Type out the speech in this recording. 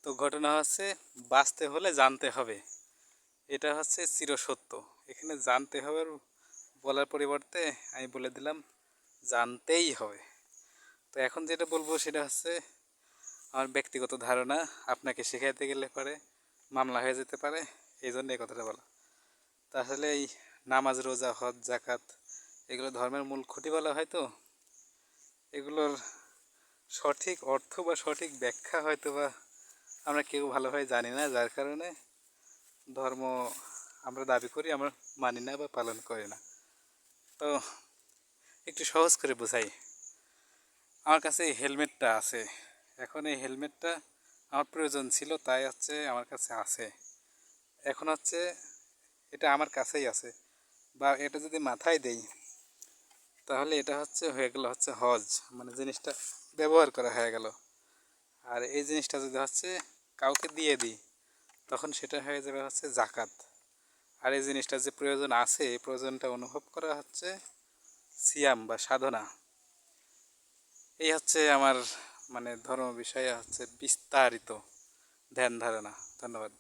তো ঘটনা হচ্ছে বাঁচতে হলে জানতে হবে, এটা হচ্ছে চিরসত্য। এখানে জানতে হবে বলার পরিবর্তে আমি বলে দিলাম জানতেই হবে। তো এখন যেটা বলবো সেটা হচ্ছে আমার ব্যক্তিগত ধারণা, আপনাকে শেখাইতে গেলে পরে মামলা হয়ে যেতে পারে, এই জন্য এই কথাটা বলা। তা আসলে এই নামাজ, রোজা, হজ, জাকাত এগুলো ধর্মের মূল খুঁটি বলা হয়। তো এগুলোর সঠিক অর্থ বা সঠিক ব্যাখ্যা হয়তো বা আমরা কেউ ভালোভাবে জানি না, যার কারণে ধর্ম আমরা দাবি করি আমরা মানি না বা পালন করি না। তো একটু সহজ করে বোঝাই। আমার কাছে এই হেলমেটটা আছে, এখন এই হেলমেটটা আমার প্রয়োজন ছিল, তাই হচ্ছে আমার কাছে আছে। এখন হচ্ছে এটা আমার কাছেই আছে, বা এটা যদি মাথায় দেই তাহলে এটা হচ্ছে হয়ে গেল হচ্ছে হজ, মানে জিনিসটা ব্যবহার করা হয়ে গেল। আর এই জিনিসটা যদি হচ্ছে কাউকে দিয়ে দিই তখন সেটা হয়ে যাবে হচ্ছে জাকাত। আর এই জিনিসটা যে প্রয়োজন আছে, এই প্রয়োজনটা অনুভব করা হচ্ছে সিয়াম বা সাধনা। এই হচ্ছে আমার মানে ধর্ম বিষয়ে হচ্ছে বিস্তারিত ধ্যান ধারণা। ধন্যবাদ।